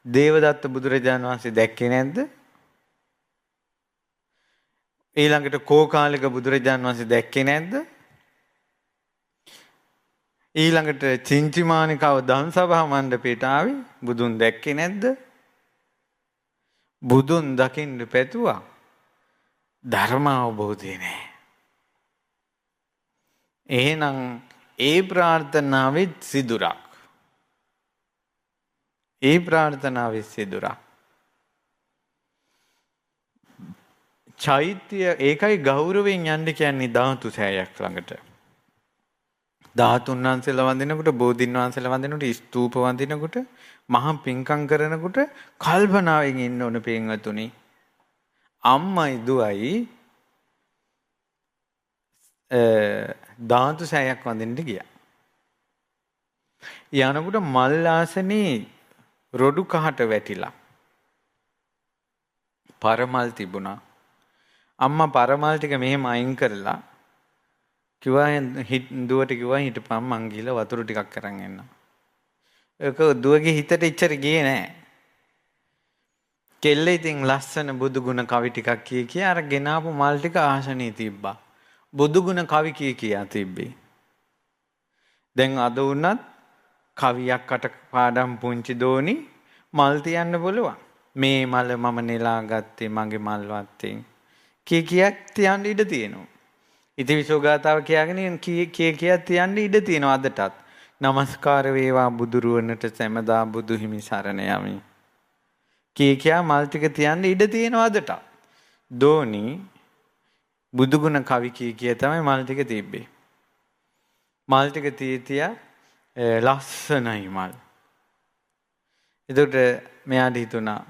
දේවදත්ත බුදුරජාණන් වහන්සේ දැක්කේ නැද්ද? ඊළඟට කෝකාලික බුදුරජාණන් වහන්සේ දැක්කේ නැද්ද? ඊළඟට චින්චිමානිකව ධම්සභා මණ්ඩපයට ආවේ බුදුන් දැක්කේ නැද්ද? බුදුන් දකින්න පැතුවා ධර්ම අවබෝධය නැහැ. එහෙනම් ඒ ප්‍රාර්ථනාවෙත් සිදුරක්. ඒ ප්‍රාර්ථනාවෙත් සිදුරක්. චෛත්‍ය ඒකයි ගෞරවයෙන් යන්න කියන්නේ ධාතු සෑයක් ළඟට. ධාතුන් වහන්සේලා වඳිනකොට, බෝධින් වහන්සේලා වඳිනකොට, ස්තූප වඳිනකොට, මහා පින්කම් කරනකොට කල්පනාවෙන් ඉන්න ඕන පින්වතුනි. අම්මයි දුවයි ධාතු සෑයක් වඳින්න ගියා. යනකොට මල් ආසනේ රොඩු කහට වැටිලා පරමල් තිබුණා. අම්මා පරමල් ටික මෙහෙම අයින් කරලා කිව්වා දුවට කිව්වා හිටපන් මං ගිහලා වතුර ටිකක් අරන් එන්න. ඒක දුවගේ හිතට ඉච්චර ගියේ නෑ. කෙල්ල ඉතින් ලස්සන බුදු ගුණ කවි ටිකක් කිය අර ගෙනාපු මල් ටික ආසනේ තිබ්බා. බුදු ගුණ කවි කියා තිබ්බේ. දැන් අද වුණත් කවියක් කට පාඩම් පුංචි දෝනි මල් තියන්න පුළුවන්. මේ මල මම නෙලා ගත්තේ මගේ මල් වත්තෙන්. කියක් තියන්න ඉඩ තියෙනවා. ඉතිවිසෝ ගාතාව කියාගෙන කිය තියන්න ඉඩ තියෙනවා අදටත්. නමස්කාර වේවා බුදුරුවනට සැමදා බුදු හිමි සරණ යමි. කියා මල් ටික තියන්න ඉඩ තියෙනවා අදටත්. දෝනි බුදුගුණ කවි කිය තමයි මල් ටික තිබ්බේ. මල් ටික තියා ලස්සනයි මල්. එතකොට මෙයාට හිතුණා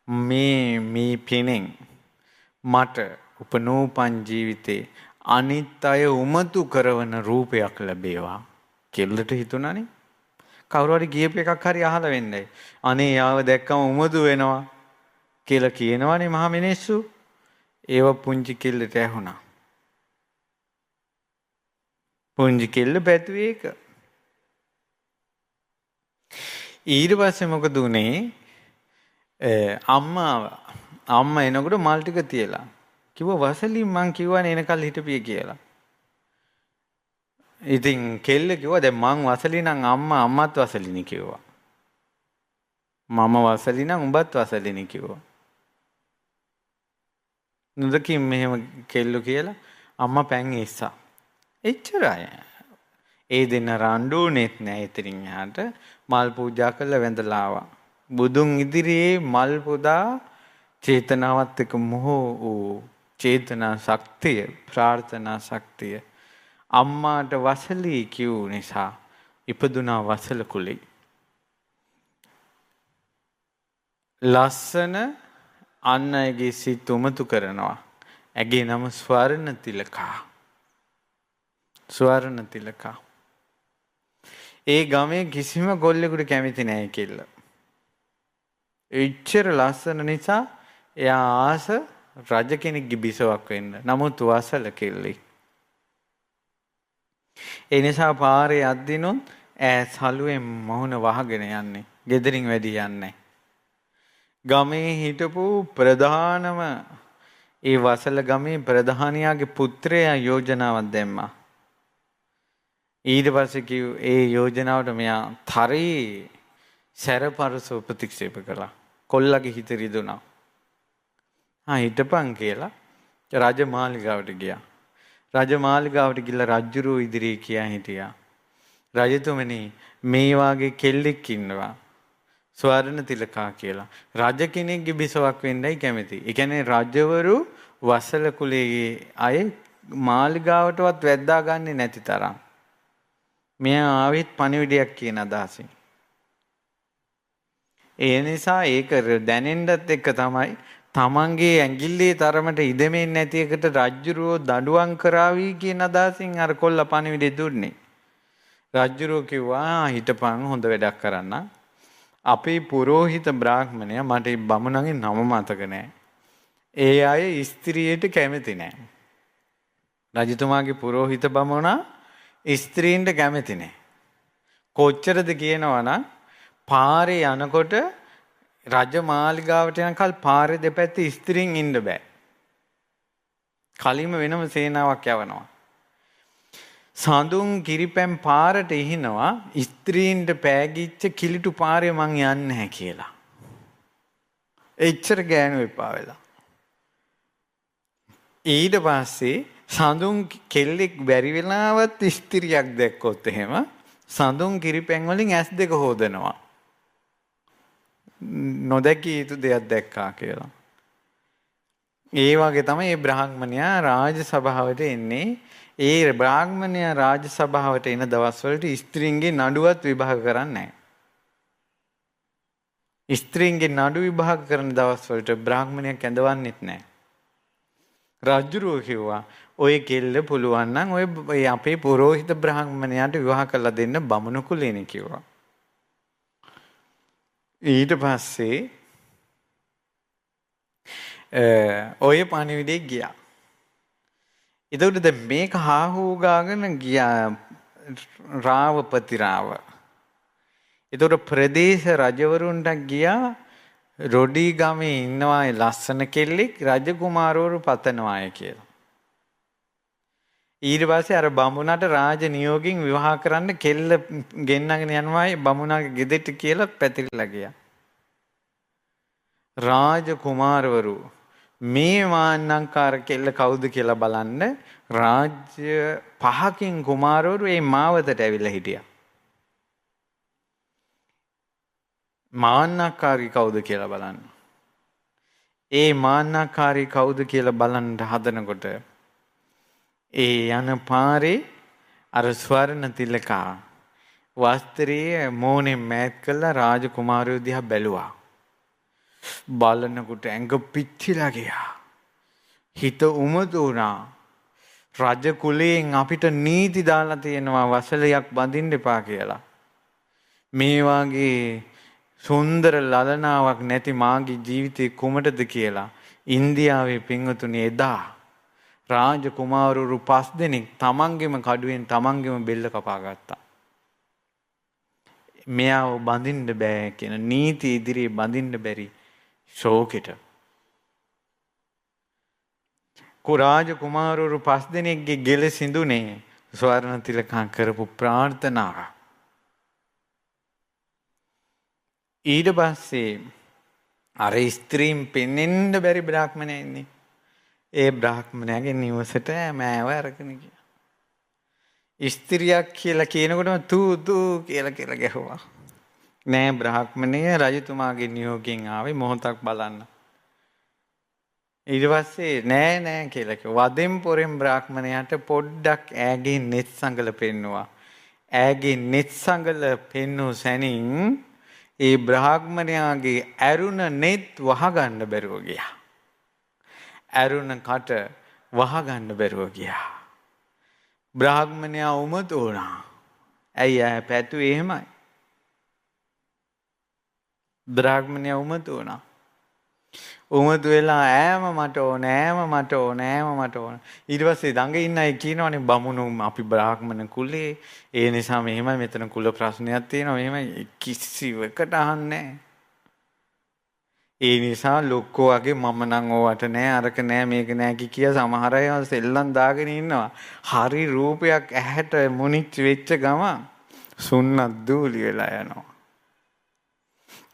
මේ පිනෙන් මට උපනෝපන් ජීවිතේ අනිත් අය උමතු කරවන රූපයක් ලැබේවා කෙල්ලට හිතුණානේ. කවුරු හරි ගියපු එකක් හරි අහලා වෙන්නේ. අනේ යාව දැක්කම උමතු වෙනවා කියලා කියනවනේ මහා මිනිස්සු. ඒව පුංචි කෙල්ලට ඇහුණා. පුංචි කෙල්ල පැතුවේ ඒක. ඊට පස්සේ මොකද උනේ? අම්මා එනකොට මල් ටික තියලා කිව්වා වසලින් මං කිව්වනේ එනකල් හිටපිය කියලා. ඉතින් කෙල්ල කිව්වා දැන් මං වසලි නම් අම්මත් වසලිනි කිව්වා. මම වසලි නම් උඹත් වසලිනි කිව්වා. නුදකින් මෙහෙම කෙල්ලෝ කියලා අම්මා පැන් ඉස්සා. එච්චරයි. ඒ දෙන්න රණ්ඩුනෙත් නෑ. ඉතින් එහාට මල් පූජා කරලා වැඳලා ආවා. බුදුන් ඉදිරියේ මල් පුදා චේතනාවත් එක්ක මොහෝ චේතනා ශක්තිය, ප්‍රාර්ථනා ශක්තිය අම්මාට වසලී කිව් නිසා ඉපදුනා වසල කුලේ. ලස්සන අන් අයගේ සිත් උමතු කරනවා. ඇගේ නම ස්වර්ණ තිලකා. ස්වර්ණ තිලකා. ඒ ගමේ කිසිම ගොල්ලෙකුට කැමති නෑ කෙල්ල. එච්චර ලස්සන නිසා එයා ආස රජ කෙනෙක්ගේ බිසවක් වෙන්න. නමුත් වසල කෙල්ලෙක්. ඒ නිසා පාරේ යද්දිනොත් ඈ සලුවෙන් මොහොන වහගෙන යන්නේ. ගෙදරින් වැඩි යන්නේ. ගමේ හිටපු ප්‍රධානම ඒ වසල ගමේ ප්‍රධානියාගේ පුත්‍රයා යෝජනාවක් දැම්මා. ඊට පස්සේ ඒ යෝජනාවට මෙයා තරී සැරපරසව ප්‍රතික්ෂේප කළා. කොල්ලගේ හිත රිදුණා. හිටපන් කියලා රජමාලිගාවට ගියා. රජමාලිගාවට ගිහලා රජුරෝ ඉදිරියේ කියා හිටියා. රජතුමනි මේ වාගේ කෙල්ලෙක් ඉන්නවා. ස්වර්ණ තිලකා කියලා. රජ කෙනෙක්ගේ බිසවක් වෙන්නයි කැමති. ඒ කියන්නේ රජවරු වසල කුලයේ අය මාලිගාවටවත් වැද්දා ගන්නේ නැති තරම්. මෙයා ආවෙත් පණිවිඩයක් කියන අදහසින්. ඒ නිසා ඒක දැනෙන්නත් එක්ක තමයි තමන්ගේ ඇඟිල්ලේ තරමට ඉදෙමින් නැති එකට රජ්ජුරුවෝ දඬුවම් කරાવી කියන අදහසින් අර කොල්ල පණිවිඩය දුන්නේ. රජ්ජුරුවෝ කිව්වා හිටපන් හොඳ වැඩක් කරන්න. අපේ පුරෝහිත බ්‍රාහ්මණයා මට බමුණන්ගේ නම මතක නැහැ. ඒ අය ස්ත්‍රියට කැමති නැහැ. රජතුමාගේ පුරෝහිත බමුණා ස්ත්‍රීන්ට කැමති නැහැ. කොච්චරද කියනවනම් පාරේ යනකොට රජ මාලිගාවට යනකල් පාරේ දෙපැත්තේ ස්ත්‍රීන් ඉන්න බෑ. කලින්ම වෙනම සේනාවක් යවනවා. සඳුන් කිරිපැන් පාරට ඉහිනවා ස්ත්‍රීන්ට පෑගිච්ච කිලිටු පාරේ මං යන්නේ නැහැ කියලා. එච්චර ගෑනු එපා වෙලා. ඊට පස්සේ සඳුන් කෙල්ලෙක් බැරි වෙලාවත් ස්ත්‍රියක් දැක්කොත් එහෙම සඳුන් කිරිපැන් වලින් ඇස් දෙක හොදනවා. නොදැකිය යුතු දෙයක් දැක්කා කියලා. ඒ වගේ තමයි මේ බ්‍රාහ්මණයා රාජ සභාවට එන්නේ. ඒ බ්‍රාහ්මණයා රාජ සභාවට එන දවස්වලට ස්ත්‍රීන්ගේ නඩුවත් විභාග කරන්නේ නැහැ. ස්ත්‍රීන්ගේ නඩු විභාග කරන දවස්වලට බ්‍රාහ්මණයා කැඳවන්නෙත් නැහැ. රජුරෝ කිව්වා ඔය කෙල්ල පුළුවන් නම් ඔය අපේ පුරෝහිත බ්‍රාහ්මණයාට විවාහ කරලා දෙන්න බමුණු කුලේනේ කිව්වා. ඊට පස්සේ ඔය පණිවිඩේ ගියා. එතකොට දැන් මේක හාහෝ ගාගෙන ගියා රාවපති රාව. එතකොට ප්‍රදේශ රජවරුන්ට ගියා රොඩි ගමේ ඉන්නවා ලස්සන කෙල්ලෙක් රජකුමාරවරු පතනවාය කියලා. ඊට පස්සේ අර බමුණට රාජ නියෝගින් විවාහ කරන්න කෙල්ල ගෙන්නගෙන යනවායි බමුණාගේ ගෙදරට කියලා පැතිරිලා ගියා. රාජ කුමාරවරු මේ මාන්නංකාර කෙල්ල කවුද කියලා බලන්න රාජ්‍ය 5කින් කුමාරවරු මේ මාවතට ඇවිල්ලා හිටියා. මාන්නකාරී කවුද කියලා බලන්න. ඒ මාන්නකාරී කවුද කියලා බලන්න හදනකොට ඒ යන පාරේ අර ස්වර්ණ තිලකා වස්ත්‍රයේ මෝනේ මෑත් කළා රාජකුමාරයෝ දිහා බැලුවා. බලනකොට ඇඟ පිච්චිලා ගියා. හිත උමතු වුණා. රජ කුලයෙන් අපිට නීති දාලා තියෙනවා වසලයක් බඳින්න එපා කියලා. මේ වාගේ සුන්දර ලලනාවක් නැති මාගේ ජීවිතේ කුමටද කියලා ඉන්දියාවේ පින්වතුනි එදා රාජකුමාරවරු 5 දෙනෙක් තමන්ගෙම කඩුවෙන් තමන්ගෙම බෙල්ල කපා ගත්තා. මෙයාව බඳින්න බෑ කියන නීති ඉදිරියේ බඳින්න බැරි ශෝකෙට. රාජකුමාරවරු 5 දෙනෙක්ගේ ගෙල සිඳුනේ ස්වර්ණ තිලකම් කරපු ප්‍රාර්ථනාව. ඊට පස්සේ අර ස්ත්‍රීන් පෙන්ෙන්න බැරි බ්‍රාහ්මණයා ඉන්නේ. ඒ බ්‍රාහ්මණයාගේ නිවසට මෑව අරගෙන ගියා. ස්ත්‍රියක් කියලා කියනකොටම තූ කියලා ගැහුවා. නෑ බ්‍රාහ්මණය රජතුමාගේ නියෝගයෙන් ආවේ මොහොතක් බලන්න. ඊට පස්සේ නෑ කියලා කිව්වා. වදෙන් පොරෙන් බ්‍රාහ්මණයාට පොඩ්ඩක් ඈගේ net සංගල පෙන්නුවා. ඈගේ net සංගල පෙන්නු සැනින් ඒ බ්‍රාහ්මණයාගේ ඇරුණ net වහගන්න බැරුව ගියා. ඇරුණ කට වහගන්න බැරුව ගියා. බ්‍රාහ්මණයා උමතු වුණා. ඇයි පැතුවේ එහෙමයි? බ්‍රාහ්මණයා උමතු වුණා. උමතු වෙලා ඈම මට ඕන. ඊට පස්සේ දඟ ඉන්න අය කියනවනේ බමුණු අපි බ්‍රාහ්මණ කුලේ ඒ නිසා මෙහෙමයි මෙතන කුල ප්‍රශ්නයක් තියෙනවා මෙහෙමයි කිසිවකට අහන්නේ. ඒ නිසා ලොක්කෝ වගේ මම නම් ඕවට නෑ අරක නෑ මේක නෑ කිය සමහර අය සෙල්ලම් දාගෙන ඉන්නවා. හරි රූපයක් ඇහැට මුනිච්ච වෙච්ච ගම සුන්නත් දූලි වෙලා යනවා.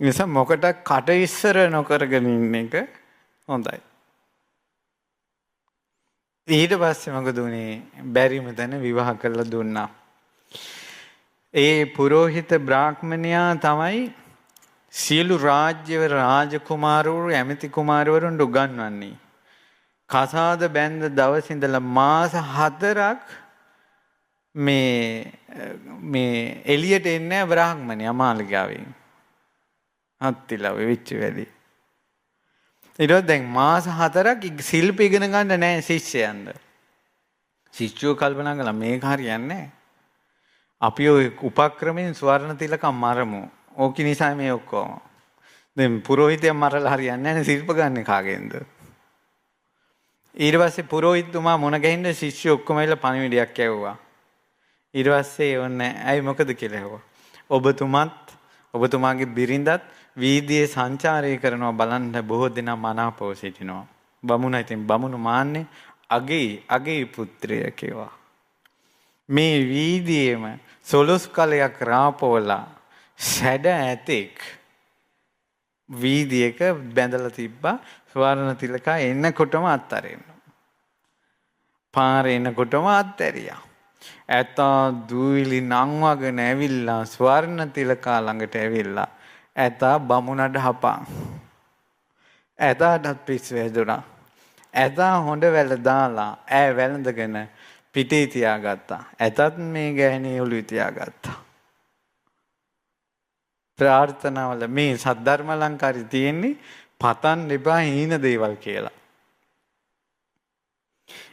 නිසා මොකට කට ඉස්සර නොකරගෙන ඉන්න එක හොඳයි. ඊට පස්සේ මොකද උනේ? බැරිම තැන විවාහ කරලා දුන්නා. ඒ පුරෝහිත බ්‍රාහ්මණයා තමයි සියලු රාජ්‍යවල රාජකුමාරවරු ඇමති කුමාරවරුන්ට උගන්වන්නේ. කසාද බැඳ දවස් ඉඳලා මාස 4ක් මේ එළියට එන්නේ බ්‍රාහ්මණයා මාලිගාවෙන්. හත්තිලා වෙච්ච වැඩි. ඊට දැන් මාස 4ක් ශිල්ප ඉගෙන ගන්න නැහැ ශිෂ්‍යයන්ද. ශිෂ්‍යෝ කල්පනා කළා මේක හරියන්නේ නැහැ. අපි ඔය උපක්‍රමෙන් ස්වර්ණ තිලකම් මරමු. ඕක නිසා මේ ඔක්කොම. දැන් පුරෝහිතයන් මරලා හරියන්නේ නැහැ ශිල්ප ගන්න කාගෙන්ද? ඊට පස්සේ පුරෝහිතතුමා මොන ගහින්ද ශිෂ්‍ය ඔක්කොම ඇවිල්ලා පණිවිඩයක් ඇව්වා. ඊට පස්සේ ඔන්න ඇයි මොකද කියලා ඇහුවා. ඔබතුමාගේ බිරිඳත් වීදියේ සංචාරය කරනවා බලන්න බොහෝ දෙනා මනාපව සිටිනවා. බමුණ ඉතින් බමුණු මාන්නේ අගේ පුත්‍රය කියවා. මේ වීදියේම සොළොස් කලයක් රාපවලා සැඩ ඇතෙක් වීදියේක බැඳලා තිබ්බා ස්වර්ණ තිලකා එන්නකොටම අත්අරින්න. පාරේ එනකොටම අත්හැරියා. ඇතා දූවිලි නංවගෙන ඇවිල්ලා ස්වර්ණ තිලකා ළඟට ඇවිල්ලා ඇතා බමුණට හපන්. ඇතාටත් පිස්සු හැදුනා. ඇතා හොඬ වැල දාලා ඈ වැළඳගෙන පිටේ තියාගත්තා. ඇතත් මේ ගෑණි ඔළුවේ තියාගත්තා. ප්‍රාර්ථනාවල මේ සද්ධර්ම අලංකාරي තියෙන්නේ පතන් එපා හීන දේවල් කියලා.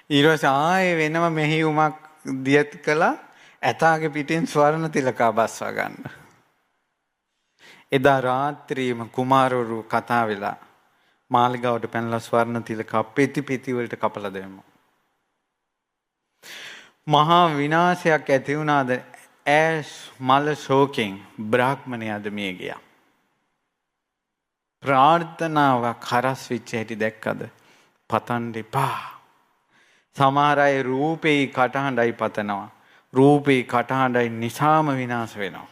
ඊළඟ ආයේ වෙනම මෙහියුමක් දියත් කළා ඇතාගේ පිටින් ස්වර්ණ තිලකා බස්වා ගන්න. එදා රාත්‍රියේම කුමාරවරු කතා වෙලා මාලිගාවට පැනලා ස්වර්ණ තිලකා පෙති පෙති වලට කපලා දැම්මා. මහා විනාශයක් ඇති වුණාද ඇස් මල ශෝකෙන් බ්‍රාහ්මණයාද මිය ගියා. ප්‍රාර්ථනාවක් හරස් වෙච්ච හැටි දැක්කද? පතන් දෙපා. සමහර අය රූපේ කටහඬයි පතනවා. රූපේ කටහඬයි නිසාම විනාශ වෙනවා.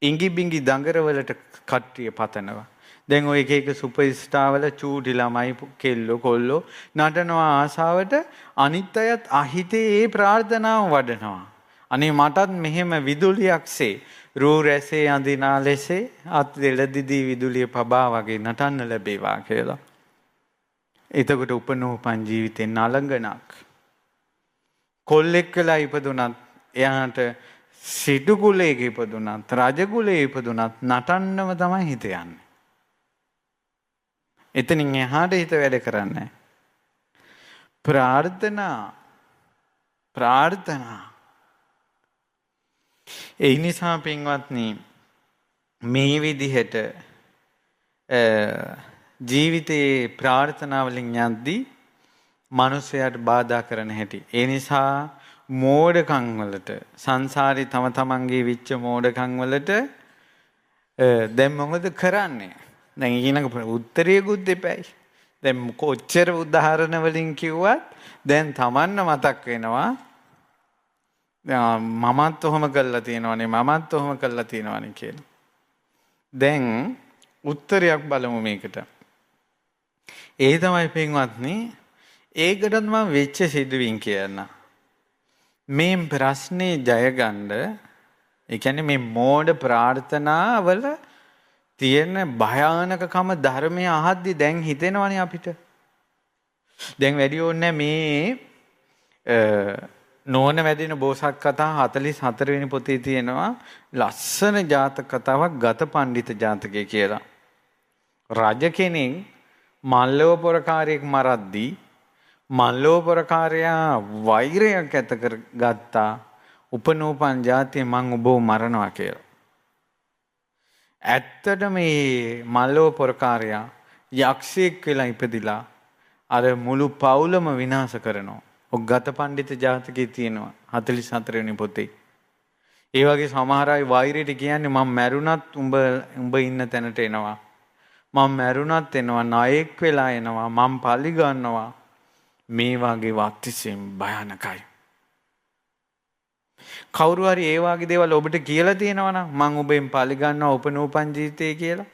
ඉඟි බිඟි දඟරවලට කට්ටිය පතනවා. දැන් ඔය එක එක සුපර් ස්ටාර් වල චූටි ළමයි කෙල්ලෝ කොල්ලෝ නටනවා ආසාවට අනිත් අයත් අහිතේ ඒ ප්‍රාර්ථනාව වඩනවා. අනේ මටත් මෙහෙම විදුලියක්සේ රූ රැසේ අඳිනා ලෙසේ අත් දෙලදිදී විදුලිය පබා වගේ නටන්න ලැබේවා කියලා. එතකොට උපනෝපන් ජීවිතේ නලංගනක්. කොල්ලෙක් වෙලා ඉපදුනත් එයාට සිටු කුලයක ඉපදුනත් රජ කුලයේ ඉපදුනත් නටන්නම තමයි හිත යන්නේ. එතනින් එහාට හිත වැඩ කරන්නේ. ප්‍රාර්ථනා. ඒ නිසා පින්වත්නි මේ විදිහට ජීවිතයේ ප්‍රාර්ථනා වලින් යද්දී මිනිසයාට බාධා කරන හැටි. ඒ නිසා මෝඩකම් වලට සංසාරේ තම තමන්ගේ විච්ච මෝඩකම් වලට දැන් මොකද කරන්නේ? දැන් ඊළඟ උත්තරයකුත් දෙපැයි. දැන් කොච්චර උදාහරණ වලින් කිව්වත් දැන් තමන්න මතක් වෙනවා මමත් ඔහොම කළා තියෙනවනේ මමත් ඔහොම කළා තියෙනවනේ කියලා. දැන් උත්තරයක් බලමු මේකට. ඒ තමයි පින්වත්නි ඒකටත් මම වෙච්ච සිදුවීම් කියන්න. මේ ප්‍රශ්නේ ජය ගන්න ඒ කියන්නේ මේ මෝඩ ප්‍රාර්ථනාවල තියෙන භයානකකම ධර්මය අහද්දි දැන් හිතෙනවනේ අපිට. දැන් වැඩි ඕනේ මේ නෝන වැඩින බෝසත් කතා 44 වෙනි පොතේ තියෙනවා ලස්සන ජාතක කතාවක් ගත පණ්ඩිත ජාතකය කියලා. රජ කෙනෙක් මල්ලව පොරකාරයෙක් මරද්දී මල්ලව පොරකාරයා වෛරයක් ඇත කරගත්තා උපනෝපන් ජාතිය මං ඔබව මරනවා කියලා. ඇත්තට මේ මල්ලව පොරකාරයා යක්ෂයෙක් වෙලා ඉපදිලා අර මුළු පවුලම විනාශ කරනවා. ඔක් ගත පණ්ඩිත ජාතකයේ තියෙනවා 44 වෙනි පොතේ. ඒ වගේ සමහර අය වෛරයට කියන්නේ මම මැරුණත් උඹ ඉන්න තැනට එනවා. මම මැරුණත් එනවා නායක වෙලා එනවා මම පලි ගන්නවා. මේ වගේ වත්තිසෙන් භයානකයි. කවුරු හරි ඒ වගේ දේවල් ඔබට කියලා තියෙනවා නම් මම ඔබෙන් පලි ගන්නවා උපනෝපන් ජීවිතේ කියලා.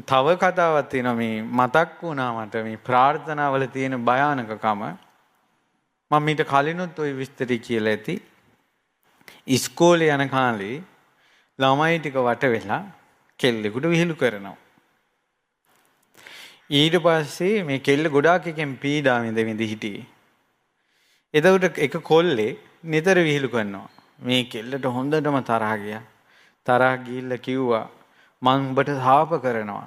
තව කතාවක් තියෙනවා මේ මතක් වුණා මට මේ ප්‍රාර්ථනාවල තියෙන භයානකකම. මම ඊට කලිනුත් ওই විස්තරي කියලා ඇති. ඉස්කෝලේ යන කාලේ ළමයි ටික වට වෙලා කෙල්ලෙකුට විහිළු කරනවා. ඊට පස්සේ මේ කෙල්ල ගොඩාක් එකෙන් පීඩා විඳ හිටියේ. එතකොට එක කොල්ලේ නිතර විහිළු කරනවා. මේ කෙල්ලට හොඳටම තරහ ගියා. තරහ ගිහිල්ලා කිව්වා මං උඹට සාප කරනවා.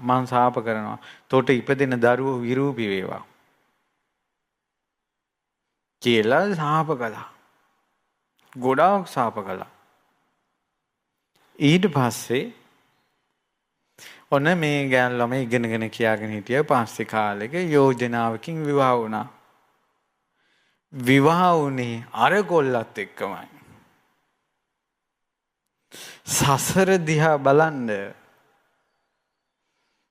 මං සාප කරනවා. තොට ඉපදෙන දරුවෝ විරූපී වේවා. කියලා සාප කළා. ගොඩාක් සාප කළා. ඊට පස්සේ ඔන්න මේ ගෑන් ළමයි ඉගෙනගෙන කියාගෙන හිටිය පස්සේ කාලෙක යෝජනාවකින් විවාහ වුණා. විවාහ වුණේ අර කොල්ලත් එක්කමයි. සසර දිහා බලන්න.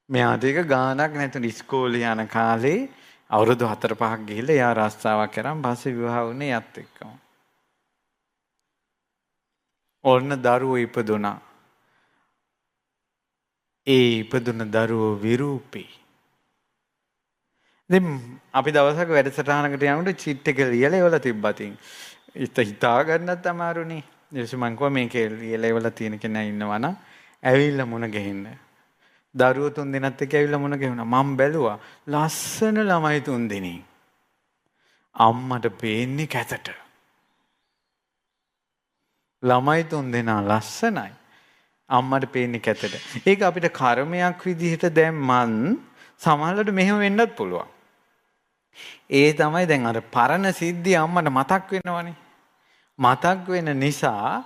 මෙයාට එක ගානක් නැතුණු ඉස්කෝලේ යන කාලේ අවුරුදු 4-5ක් ගිහිල්ලා එයා රස්සාවක් කරන් පස්සේ විවාහ වුණේ යත් එක්කම. ඔන්න දරුවෝ ඉපදුනා. ඒ ඉපදුන දරුවෝ විරූපී. දැන් අපි දවසක වැඩසටහනකට යනකොට චීට් එක ලියලා ඒවල තිබ්බතින්. හිතා ගන්නත් අමාරුනේ. ඊට පස්සේ මං කිව්වා මේකේ ලියලා ඒවල තියෙන කෙනා ඉන්නවනම් ඇවිල්ලා මුණ ගැහෙන්න. දරුවෝ 3 දෙනෙක් එක්ක ඇවිල්ලා මුණ ගැහුණා. මම බැලුවා ලස්සන ළමයි 3 දෙනෙක්. අම්මට පේන්නේ කැතට. ළමයි 3 දෙනා ලස්සනයි. අම්මට පේන්නේ කැතට. ඒක අපිට කර්මයක් විදිහට දැම්මන් සමහරවිට මෙහෙම වෙන්නත් පුළුවන්. ඒ තමයි දැන් අර පරණ සිද්ධිය අම්මට මතක් වෙනවනේ. මතක් වෙන නිසා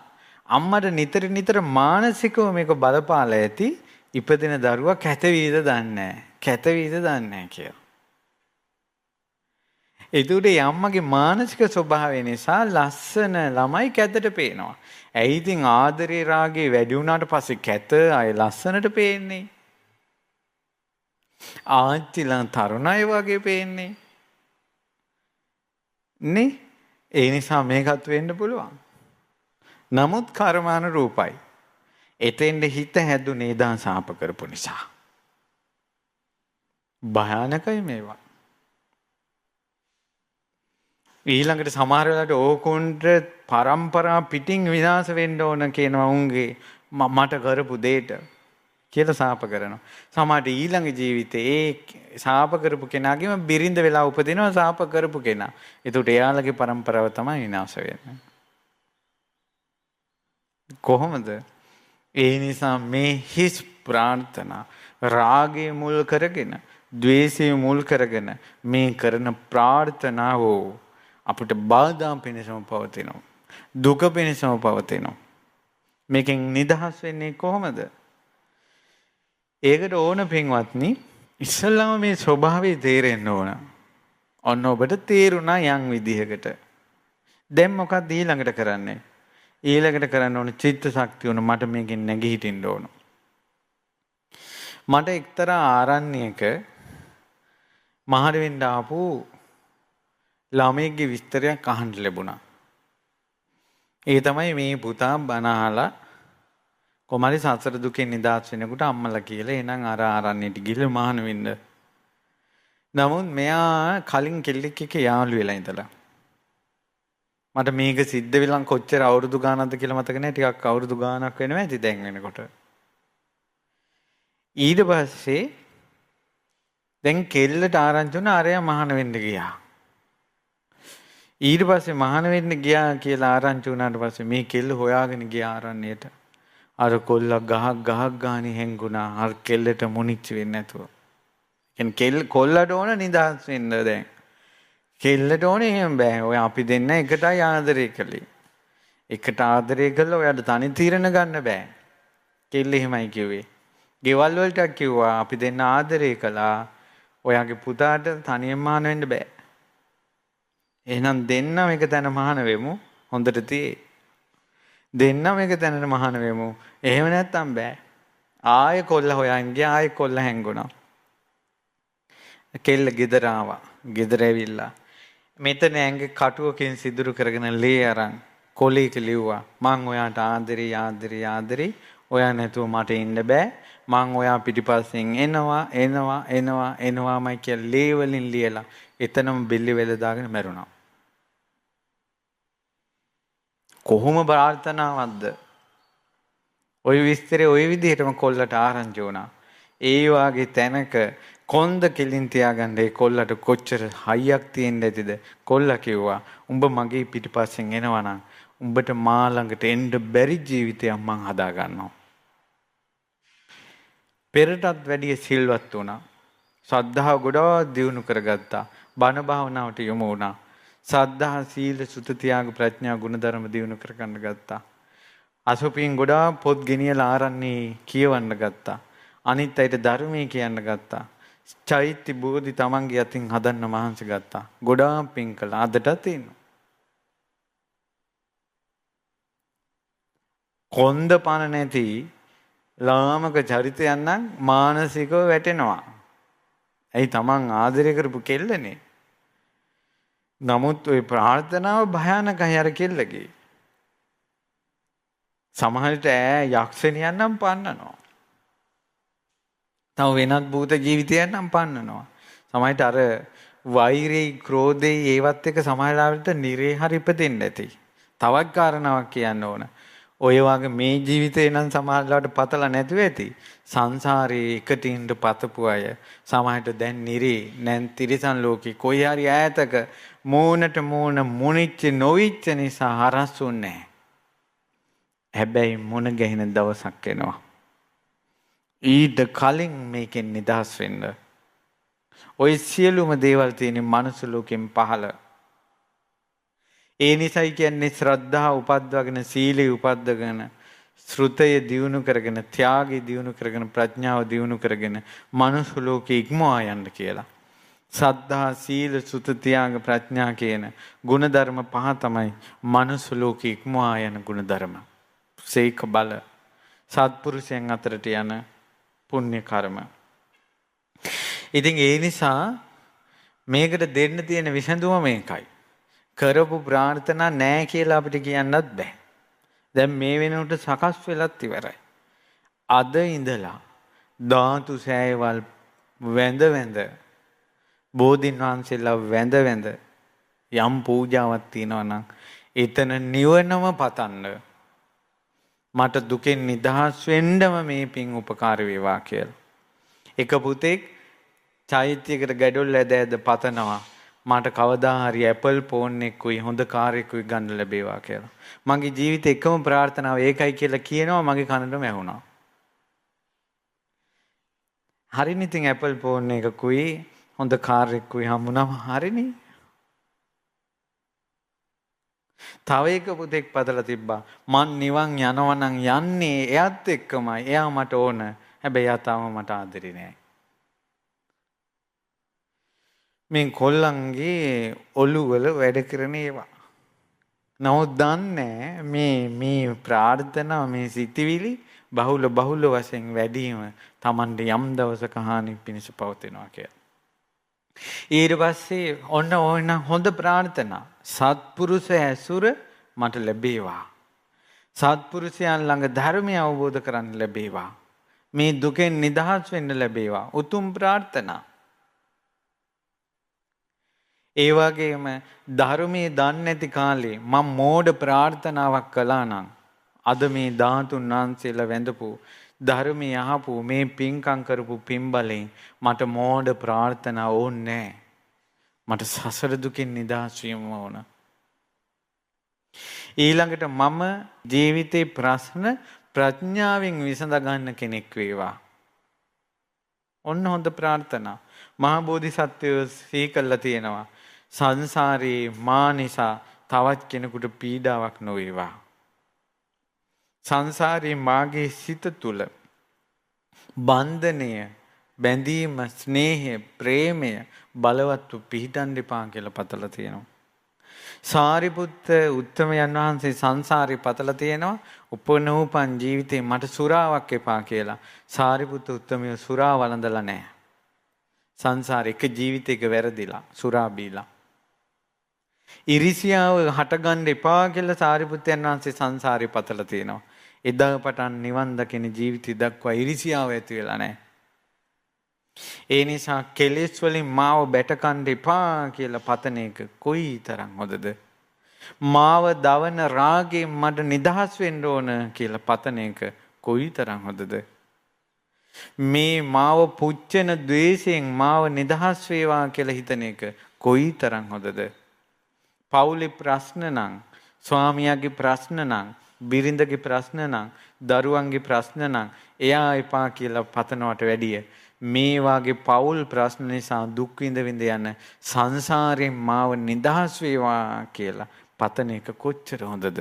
අම්මට නිතර මානසිකව මේක බලපාලා ඇති. ඉපදෙන දරුවා කැත වීද දන්නේ නැහැ. කැත වීද දන්නේ නැහැ කියලා. ඒකට අම්මගේ මානසික ස්වභාවය නිසා ලස්සන ළමයි කැතට පේනවා. ඇයි ඉතින් ආදරේ රාගේ වැඩි වුණාට පස්සේ කැත අය ලස්සනට පේන්නේ? ආච්චිලා තරුණ අය වගේ පේන්නේ. නේ? ඒ නිසා මේකත් වෙන්න පුළුවන්. නමුත් කර්මානුරූපයි. එතෙන්ද හිත හැදුනේ දා සාප කරපු නිසා. භයානකයි මේවා. ඊළඟට සමහර වෙලාවට ඕකුන්ට පරම්පරා පිටින් විනාශ වෙන්න ඕන කියනවා උන්ගේ මට කරපු දෙයට කියලා සාප කරනවා. සමහරට ඊළඟ ජීවිතේ ඒ සාප කරපු කෙනාගේම බිරිඳ වෙලා උපදිනවා සාප කරපු කෙනා. ඒකට එයාලගේ පරම්පරාව තමයි විනාශ වෙන්නේ. කොහොමද? ඒ නිසා මේ හිස් ප්‍රාර්ථනා රාගය මුල් කරගෙන, ද්වේෂය මුල් කරගෙන මේ කරන ප්‍රාර්ථනාව අපිට බාධා පිණිසම පවතිනවා. දුක පිණිසම පවතිනවා. මේකෙන් නිදහස් වෙන්නේ කොහොමද? ඒකට ඕන පින්වත්නි ඉස්සල්ලාම මේ ස්වභාවය තේරෙන්න ඕන. ඔන්න ඔබට තේරුණා යම් විදිහකට. දැන් මොකක්ද ඊළඟට කරන්නේ? ඊළඟට කරන්න ඕන චිත්ත ශක්තිය උන මට මේකෙන් නැගී හිටින්න ඕන. මට එක්තරා ආරණ්‍යයක මහර වෙන්න ආපු ළමයෙක්ගේ විස්තරයක් අහන්න ලැබුණා. ඒ තමයි මේ පුතා බණ අහලා කොමාරි සසර දුකෙන් නිදහස් වෙනකොට අම්මලා කියලා එහෙනම් අර ආරණ්‍යට ගිහලා මහාන වෙන්න. නමුත් මෙයා කලින් කෙල්ලෙක් එක්ක යාළු වෙලා ඉඳලා. මට මේක සිද්ධ වෙලන් කොච්චර අවුරුදු ගානක්ද කියලා මතක නැහැ. ටිකක් අවුරුදු ගානක් වෙනවා ඇති දැන් වෙනකොට. ඊට පස්සේ දැන් කෙල්ලට ආරංචි වුණා අරයා මහාන වෙන්න ගියා. ඊට පස්සේ මහාන වෙන්න ගියා කියලා ආරංචි වුණාට පස්සේ මේ කෙල්ල හොයාගෙන ගියා ආරණ්‍යයට. අර කොල්ලා ගහක් ගානේ හැංගුණා. අර කෙල්ලට මුනිච්ච වෙන්නේ නැතුව. කියන්නේ කොල්ලට ඕන නිදහස් වෙන්න දැන්. කෙල්ලට ඕනේ එහෙම බෑ. ඔය අපි දෙන්න එකටයි ආදරය කළේ. එකට ආදරය කළා ඔයාට තනි තීරණ ගන්න බෑ. කෙල්ල එහෙමයි කිව්වේ. ගෙවල් වලට කිව්වා අපි දෙන්න ආදරය කළා. ඔයාගේ පුතාට තනියෙන් මහාන වෙන්න බෑ. එහෙනම් දෙන්නම එක තැන මහාන වෙමු. හොඳට තියේ. දෙන්නම එක තැනට මහාන වෙමු. එහෙම නැත්තම් බෑ. ආයෙ කොල්ල හොයන් ගියා. ආයෙ කොල්ල හැංගුණා. කෙල්ල ගෙදර ආවා. ගෙදර ඇවිල්ලා මෙතන ඇඟ කටුවකින් සිදුරු කරගෙන ලේ අරන් කොලේක ලිව්වා. මං ඔයාට ආදරේ ඔයා නැතුව මට ඉන්න බෑ. මං ඔයා පිටිපස්සෙන් එනවාමයි කියලා ලේ වලින් ලියලා එතනම බෙල්ල වෙල දාගෙන මැරුණා. කොහොම ප්‍රාර්ථනාවක්ද? ওই විස්තරේ ওই විදිහටම කොල්ලට ආරංචි වුණා. ඒ වාගේ තැනක කොන්ද කෙලින් තියාගන්න ඒ කොල්ලට කොච්චර හයියක් තියෙන්න ඇතිද? කොල්ලා කිව්වා උඹ මගේ පිටිපස්සෙන් එනවනම් උඹට මා ළඟට එන්න බැරි ජීවිතයක් මං හදා ගන්නවා. පෙරටත් වැඩිය සිල්වත් වුණා. ශ්‍රද්ධාව ගොඩාක් දියුණු කරගත්තා. බණ භාවනාවට යොමු වුණා. සද්ධා සීල සුත ත්‍යාග ප්‍රඥා ගුණධර්ම දියුණු කරගන්න ගත්තා. අසුපින් ගොඩාක් පොත් ගෙනියලා ආරන්නේ කියවන්න ගත්තා. අනිත් අයට ධර්මයේ කියන්න ගත්තා. චෛත්‍ය බෝධි තමන්ගේ අතින් හදන්න මහන්සි ගත්තා. ගොඩාක් පින් කළා. අදටත් තියෙනවා. කොන්ද පණ නැති ලාමක චරිතයන් නම් මානසිකව වැටෙනවා. ඇයි තමන් ආදරය කරපු කෙල්ලනේ. නමුත් ওই ප්‍රාර්ථනාව භයානකයි අර කෙල්ලගේ. සමහරට යක්ෂණියන් නම් පන්නනවා. තව වෙනත් භූත ජීවිතයන් නම් පන්නනවා. සමහරට අර වෛරේ ක්‍රෝධේ ඒවත් එක සමහරවිට නිරේ හරි ඉපදෙන්න ඇති. තවත් කාරණාවක් කියන්න ඕන. ඔය වගේ මේ ජීවිතේ නම් සමහරවිට පතලා නැතුව ඇති. සංසාරේ එකටින්ට පතපු අය සමහරට දැන් නිරේ නැන් තිරිසන් ලෝකේ කොයි හරි ඈතක මූණට මූණ මුනිච්ච නොවිච්ච නිසා හරස්සුන්නේ නැහැ. හැබැයි මුණ ගැහෙන දවසක් එනවා. ඊට කලින් මේකෙන් නිදහස් වෙන්න. ඔය සියලුම දේවල් තියෙන මනුස්ස ලෝකෙන් පහළ. ඒ නිසයි කියන්නේ ශ්‍රද්ධාව උපද්දවගෙන සීලය උපද්දගෙන ශ්‍රුතය දියුණු කරගෙන ත්‍යාගය දියුණු කරගෙන ප්‍රඥාව දියුණු කරගෙන මනුස්ස ලෝකෙ ඉක්මවා යන්න කියලා. සද්ධා සීල සුත ත්‍යාග ප්‍රඥා කියන ගුණධර්ම පහ තමයි මනුස්ස ලෝකෙ ඉක්මවා යන ගුණධර්ම. සීක බල සත්පුරුෂයන් අතරට යන පුණ්‍ය කර්ම. ඉතින් ඒ නිසා මේකට දෙන්න තියෙන විසඳුම මේකයි. කරපු ප්‍රාර්ථනා නැහැ කියලා අපිට කියන්නත් බෑ. දැන් මේ වෙනකොට සකස් වෙලත් ඉවරයි. අද ඉඳලා ධාතු සෑයවල් වැඳ වැඳ බෝධින් වහන්සේලා වැඳ වැඳ යම් පූජාවක් තියෙනවා නම් එතන නිවනම පතන්න. මට දුකෙන් නිදහස් වෙන්නම මේ පින් උපකාර වේවා කියලා. එක පුතෙක් චෛත්‍යයකට ගැඩොල් ඇද ඇද පතනවා මට කවදා හරි ඇපල් ෆෝන් එකකුයි හොඳ කාර් එකකුයි ගන්න ලැබේවා කියලා. මගේ ජීවිතේ එකම ප්‍රාර්ථනාව ඒකයි කියලා කියනවා මගේ කනටම ඇහුණා. හරිනේ ඉතින් ඇපල් ෆෝන් එකකුයි හොඳ කාර් එකකුයි හම්බුනම හරිනේ. තව එක පුතෙක් පතලා තිබ්බා මං නිවන් යනවා නම් යන්නේ එයාත් එක්කමයි. එයා මට ඕන. හැබැයි එයා තාම මට ආදරේ නෑ. මේ කොල්ලන්ගේ ඔළුවල වැඩ කරන ඒවා. නමුත් දන්නේ මේ ප්‍රාර්ථනා මේ සිතිවිලි බහුල වශයෙන් වැඩිම Tamande යම් දවසක හානි පිණිස පවතිනවා කියලා. ඊට පස්සේ ඔන්න හොඳ ප්‍රාර්ථනා සත්පුරුෂ ඇසුර මට ලැබේවා. සත්පුරුෂයන් ළඟ ධර්මය අවබෝධ කරගන්න ලැබේවා. මේ දුකෙන් නිදහස් වෙන්න ලැබේවා. උතුම් ප්‍රාර්ථනා. ඒ වගේම ධර්මයේ දන්නේ නැති කාලේ මම මෝඩ ප්‍රාර්ථනාවක් කළා නම් අද මේ ධාතුන් වහන්සේලා වැඳපු ධර්මයේ අහපු මේ පින්කම් කරපු පින්බලෙන් මට මෝඩ ප්‍රාර්ථනා ඕනේ නැහැ. මට සසර දුකින් නිදහස් වීම ඕන. ඊළඟට මම ජීවිතේ ප්‍රශ්න ප්‍රඥාවෙන් විසඳ ගන්න කෙනෙක් වේවා. ඔන්න හොඳ ප්‍රාර්ථනා. මහා බෝධිසත්වයෝ සිහි කළා තියෙනවා. සංසාරේ මා නිසා තවත් කෙනෙකුට පීඩාවක් නොවේවා. සංසාරේ මාගේ සිත තුල බන්ධනය, බැඳීම, ස්නේහය, ප්‍රේමය බලවත්ව පිහිටන් දෙපා කියලා පතලා තියෙනවා. සාරිපුත්ත උත්තමයන් වහන්සේ සංසාරේ පතලා තියෙනවා උපනෝපන් ජීවිතේ මට සුරාවක් එපා කියලා. සාරිපුත්ත උත්තමයෝ සුරා වළඳලා නැහැ. සංසාරේ එක ජීවිතයක වැරදිලා සුරා බීලා. ඉරිසියාව හටගන්න එපා කියලා සාරිපුත්තයන් වහන්සේ සංසාරේ පතලා තියෙනවා. එදා පටන් නිවන් දකින ජීවිතය දක්වා ඉරිසියාව ඇති වෙලා නැහැ. ඒ නිසා කෙලෙස් වලින් මාව බැටකන්න එපා කියලා පතන එක කොයි තරම් හොඳද? මාව දවන රාගයෙන් මට නිදහස් වෙන්න ඕන කියලා පතන එක කොයි තරම් හොඳද? මේ මාව පුච්චන ද්වේෂයෙන් මාව නිදහස් වේවා කියලා හිතන එක කොයි තරම් හොඳද? පවුලේ ප්‍රශ්න නම්, ස්වාමියාගේ ප්‍රශ්න නම්, බිරිඳගේ ප්‍රශ්න නම්, දරුවන්ගේ ප්‍රශ්න නම් එයා එපා කියලා පතනවට වැඩිය මේ වාගේ පෞල් ප්‍රශ්න නිසා දුක් විඳ විඳ යන සංසාරයෙන් මාව නිදහස් වේවා කියලා පතන එක කොච්චර හොඳද?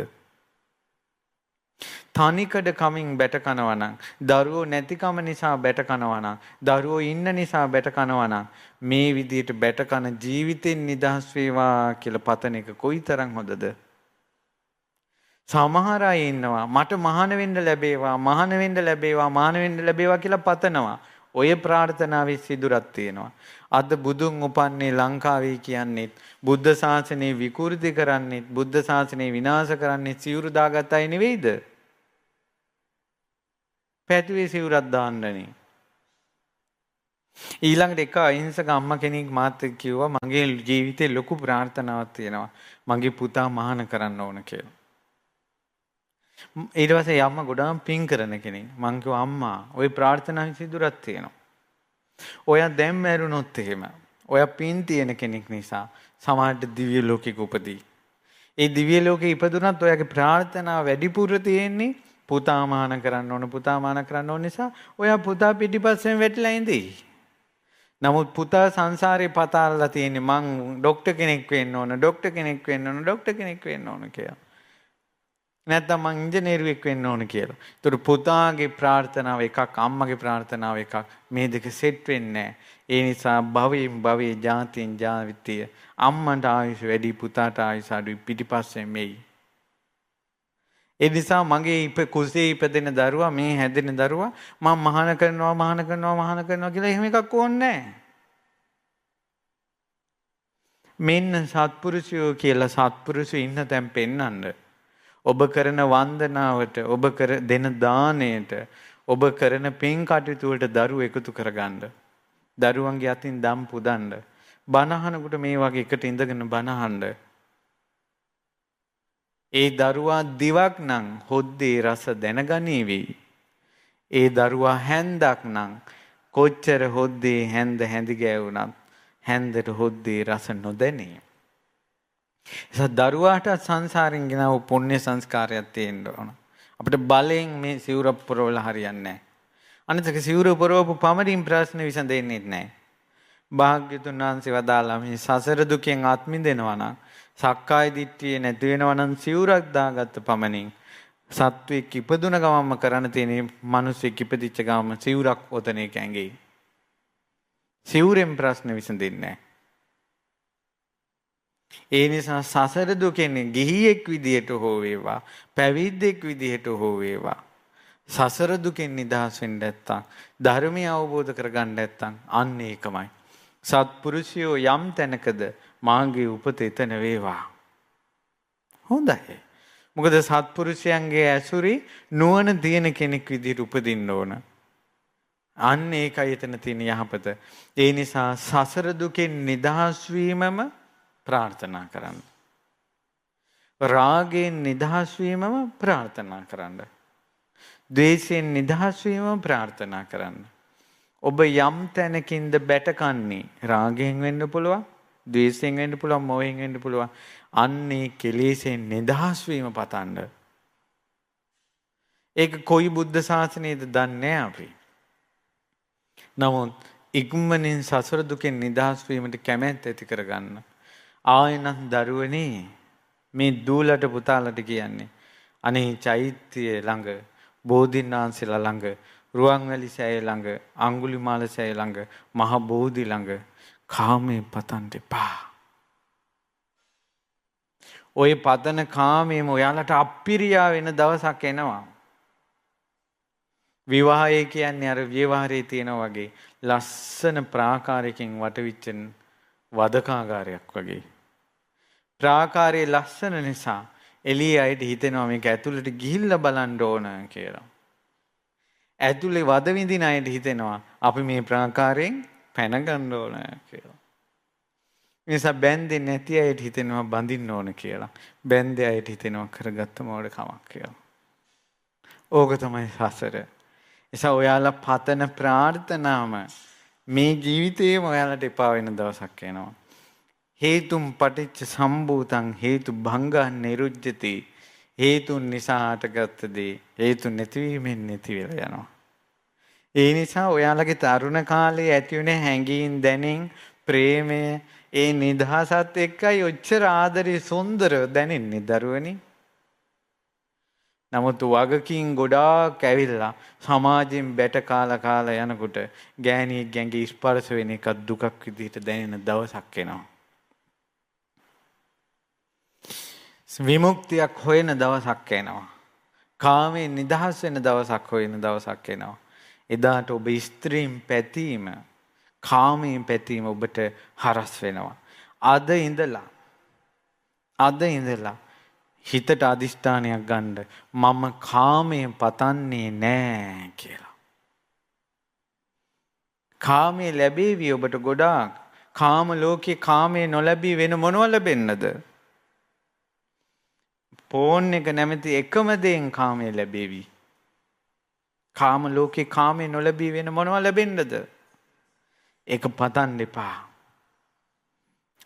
තනිකඩ කමින් බැට කනවා නම්, දරුවෝ නැතිකම නිසා බැට කනවා නම්, දරුවෝ ඉන්න නිසා බැට කනවා නම් මේ විදිහට බැට කන ජීවිතෙන් නිදහස් වේවා කියලා පතන එක කොයිතරම් හොඳද? සමහර අය ඉන්නවා මට මහාන වෙන්න ලැබේවා මහාන වෙන්න ලැබේවා මහාන වෙන්න ලැබේවා කියලා පතනවා. ඔය ප්‍රාර්ථනාවේ සිදුරක් තියෙනවා. අද බුදුන් උපන්නේ ලංකාවේ කියන්නේත් බුද්ධ ශාසනය විකෘති කරන්නේත් බුද්ධ ශාසනය විනාශ කරන්නේත් සිවුරු දාගත් අය නෙවෙයිද? පැතුවේ සිවුරක් දාන්නනේ. ඊළඟට එක අහිංසක අම්මා කෙනෙක් මාත් කිව්වා මගේ ජීවිතේ ලොකු ප්‍රාර්ථනාවක් තියෙනවා. මගේ පුතා මහාන කරන්න ඕන කියලා. ඊට පස්සේ අම්මා ගොඩාක් පින් කරන කෙනෙක්. මං කිව්වා අම්මා ওই ප්‍රාර්ථනාවේ සිදුරක් තියෙනවා. ඔයා දැන් මැරුණොත් එහෙම ඔයා පින් තියෙන කෙනෙක් නිසා සමාජයට දිව්‍ය ලෝකෙක උපදී. ඒ දිව්‍ය ලෝකෙ ඉපදුනත් ඔයාගේ ප්‍රාර්ථනාව වැඩිපුර තියෙන්නේ පුතා මහාන කරන්න ඕන පුතා මහාන කරන්න ඕන නිසා ඔයා පුතා පිටිපස්සෙන් වැටිලා ඉඳී. නමුත් පුතා සංසාරේ පතාලලා තියෙන්නේ මං ડોක්ටර් කෙනෙක් වෙන්න ඕන ડોක්ටර් කෙනෙක් වෙන්න ඕන ડોක්ටර් කෙනෙක් වෙන්න ඕන කියලා. නැත්නම් මං ඉංජිනේරුවෙක් වෙන්න ඕන කියලා. ඒතර පුතාගේ ප්‍රාර්ථනාව එකක් අම්මගේ ප්‍රාර්ථනාව එකක් මේ දෙක සෙට් වෙන්නේ නැහැ. ඒ නිසා භවයෙන් භවයේ ජාතියෙන් ජාතිය අම්මන්ට ආයුෂ වැඩි පුතාට ආයුෂ අඩුයි පිටිපස්සෙන් මෙයි. ඒ නිසා මගේ කුසේ ඉපදෙන දරුවා මේ හැදෙන දරුවා මම මහාන කරනවා කියලා එහෙම එකක් ඕනේ නැහැ. මෙන්න සත්පුරුෂයෝ කියලා සත්පුරුෂය ඉන්න තැන් පෙන්නන්න. ඔබ කරන වන්දනාවට ඔබ දෙන දාණයට ඔබ කරන පින් කටයුතු වලට දරුවෝ එකතු කරගන්න. දරුවන්ගේ අතින් දම් පුදන්න. බණ අහනකොට මේ වගේ එකට ඉඳගෙන බණ අහන්න. ඒ දරුවා දිවක් නම් හොද්දේ රස දැනගනීවි. ඒ දරුවා හැන්දක් නම් කොච්චර හොද්දේ හැන්ද හැඳි ගෑවුණත් හැන්දට හොද්දේ රස නොදැනේ. දරුවාට සංසාරෙන් ගෙනාව පුණ්‍ය සංස්කාරයක් තියෙන්න ඕන. අපිට බලෙන් මේ සිවුර පුරවලා හරියන්නේ නැහැ. අනිතක සිවුර පුරවපු පමණින් ප්‍රශ්න විසඳෙන්නේ නැහැ. භාග්‍යතුන් වහන්සේ වදාළා මේ සසර දුකෙන් අත් මිදෙනවා නම් සක්කාය දිට්ඨිය නැති වෙනවා නම් සිවුරක් දාගත්ත පමණින් සත්වෙක් ඉපදුන ගමන්ම කරන්න තියෙන මිනිස්සෙක් ඉපදිච්ච ගමන් සිවුරක් ඔතන එක ඇඟේ. සිවුරෙන් ප්‍රශ්න විසඳෙන්නේ නැහැ. ඒ නිසා සසර දුකෙන් ගිහියෙක් විදියට හෝ වේවා පැවිද්දෙක් විදියට හෝ වේවා සසර දුකෙන් නිදහස් වෙන්න නැත්තම් ධර්මය අවබෝධ කරගන්න නැත්තම් අන්න ඒකමයි සත්පුරුෂයෝ යම් තැනකද මාගේ උපත එතන වේවා. හොඳයි. මොකද සත්පුරුෂයන්ගේ ඇසුරේ නුවණ තියෙන කෙනෙක් විදියට උපදින්න ඕන. අන්න ඒකයි එතන තියෙන යහපත. ඒ නිසා සසර දුකෙන් නිදහස් වීමම ප්‍රාර්ථනා කරන්න. රාගයෙන් නිදහස් වීමම ප්‍රාර්ථනා කරන්න. ද්වේෂයෙන් නිදහස් වීමම ප්‍රාර්ථනා කරන්න. ඔබ යම් තැනකින්ද බැටකන්නේ රාගයෙන් වෙන්න පුළුවන්, ද්වේෂයෙන් වෙන්න පුළුවන්, මොහෙන් වෙන්න පුළුවන්. අන්නේ කෙලෙසෙන් නිදහස් වීම පතන්න. ඒක කොයි බුද්ධ ශාසනයේද දන්නේ අපි. නමුත් ඉක්මනින් සසර දුකෙන් නිදහස් වීමට කැමැත්ත ඇති කරගන්න. ආයෙනම් දරුවනේ මේ දූලට පුතාලට කියන්නේ අනේ චෛත්‍ය ළඟ බෝධීන් වහන්සේලා ළඟ රුවන්වැලි සෑය ළඟ අඟුලිමාල සෑය ළඟ මහ බෝධි ළඟ කාමේ පතන්න එපා. ඔය පතන කාමේම ඔයාලට අප්පිරියා වෙන දවසක් එනවා. විවාහය කියන්නේ අර ව්‍යවහාරයේ තියෙනා වගේ ලස්සන ප්‍රාකාරයකින් වටවිච්ච වදකාගාරයක් වගේ. ප්‍රාකාරයේ ලස්සන නිසා එළිය අයට හිතෙනවා මේක ඇතුළට ගිහිල්ලා බලන්න ඕන කියලා. ඇතුළේ වද විඳින අයට හිතෙනවා අපි මේ ප්‍රාකාරයෙන් පැන ගන්න ඕන කියලා. ඒ නිසා බැන්දේ නැති අයට හිතෙනවා බඳින්න ඕන කියලා. බැන්දේ අයට හිතෙනවා කරගත්ත මොඩ කමක් කියලා. ඕක තමයි සසර. නිසා ඔයාලා පතන ප්‍රාර්ථනාම මේ ජීවිතේම ඔයාලට එපා වෙන දවසක් එනවා. හේතුම් පටිච්ච සම්භූතං හේතු භංගං නිරුජ්ජති. හේතුන් නිසා හටගත්ත දේ හේතු නැතිවීමෙන් නැති වෙලා යනවා. ඒ නිසා ඔයාලගේ තරුණ කාලේ ඇති වුණ හැඟීම් දැනින් ප්‍රේමය ඒ නිදහසත් එක්කයි ඔච්චර ආදරේ සුන්දර දැනෙන්නේ දරුවනි. නමුත් වගකින් ගොඩාක් ඇවිල්ලා සමාජයෙන් බැට කාලා යනකොට ගෑණියෙක් ගැඟේ ස්පර්ශ වෙන එක දුකක් විදිහට දැනෙන දවසක් එනවා. විමුක්තියක් හොයන දවසක් එනවා. කාමයෙන් නිදහස් වෙන දවසක් හොයන දවසක් එනවා. එදාට ඔබ ස්ත්‍රීන් පැතීම, කාමයෙන් පැතීම ඔබට හරස් වෙනවා. අද ඉඳලා හිතට අදිෂ්ඨානයක් ගන්න, මම කාමයෙන් පතන්නේ නෑ කියලා. කාමයේ ලැබේවි ඔබට ගොඩාක්. කාම ලෝකේ කාමයේ නොලැබී වෙන මොනව ලැබෙන්නද? ෆෝන් එක නැමැති එකම දෙයෙන් කාමයේ ලැබේවි. කාම ලෝකේ කාමයේ නොලැබී වෙන මොනව ලැබෙන්නද? ඒක පතන්න එපා.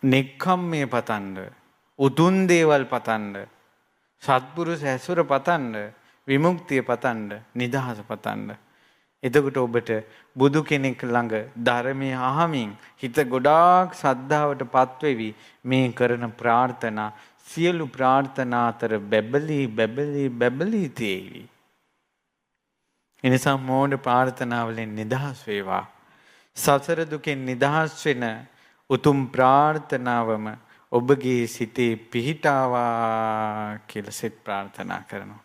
නෙක්ඛම්මයේ පතන්න, උතුම් දේවල් පතන්න, සත්පුරුෂ ඇසුර පතන්න, විමුක්තිය පතන්න, නිදහස පතන්න. එතකොට ඔබට බුදු කෙනෙක් ළඟ ධර්මයේ අහමින් හිත ගොඩාක් ශ්‍රද්ධාවට පත්වෙවි. මේ කරන ප්‍රාර්ථනා සියලු ප්‍රාර්ථනා අතර බැබලී තියෙවි. එනිසා මෝඩ ප්‍රාර්ථනාවලින් නිදහස් වේවා. සසර දුකෙන් නිදහස් වෙන උතුම් ප්‍රාර්ථනාවම ඔබගේ සිතේ පිහිටාවා කියලා සෙත් ප්‍රාර්ථනා කරනවා.